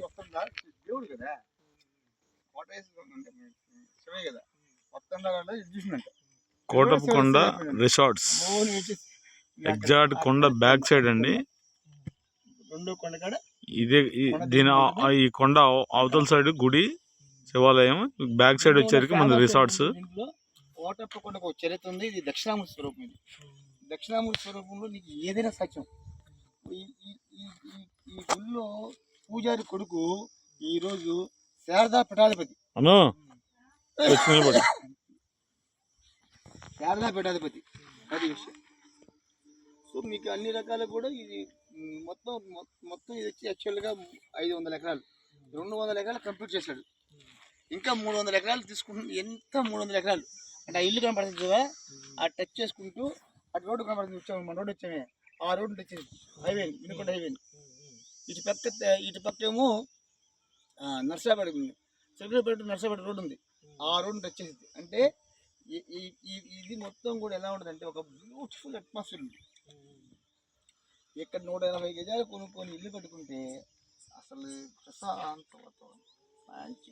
వస్తుందా దేవుడు కదా, శివే కదా, వస్తుందా చూసినట్ట. కోటప్పకొండ రిసార్ట్స్ ఎగ్జాక్ట్ కొండ బ్యాక్ సైడ్ అండి. రెండో కొండ కాడ ఇదే దీని ఈ కొండ అవతల సైడ్ గుడి శివాలయం, బ్యాక్ సైడ్ వచ్చేసరికి మన రిసార్ట్స్. కోటప్పకొండకు ఒక చరిత్ర ఉంది. ఇది దక్షిణామూర్తి స్వరూపం. ఇది దక్షిణామూర్తి స్వరూపంలో నీకు ఏదైనా సత్యం. ఈ గుళ్ళో పూజారి కొడుకు ఈరోజు శారదా పీఠాధిపతి. శారదా పీఠాధిపతి అది విషయం. సో మీకు అన్ని రకాలు కూడా ఇది మొత్తం ఇది వచ్చి యాక్చువల్గా 500 ఎకరాలు, 200 ఎకరాలు కంప్లీట్ చేశాడు. ఇంకా 300 ఎకరాలు తీసుకుంటుంది. ఎంత 300 ఎకరాలు అంటే ఆ ఇల్లు కనపడుతుంది కదా, ఆ టచ్ చేసుకుంటూ అటు రోడ్డు కనపడుతుంది. వచ్చాము మన రోడ్డు వచ్చామే, ఆ రోడ్డు టచ్ చేసి హైవే వినుకొండ హైవే. ఇటు పక్క ఏమో నర్సాపేట ఉంది, సెక్రటరీపేట నర్సాపేట రోడ్డు ఉంది, ఆ రోడ్డు టచ్ చేసింది. అంటే ఇది మొత్తం కూడా ఎలా ఉంటుంది అంటే ఒక బ్యూటిఫుల్ అట్మాస్ఫియర్ ఉంది. ఇక్కడ 180 గజాలు కొనుక్కొని ఇల్లు కట్టుకుంటే అసలు ప్రశాంత వాతావరణం మంచి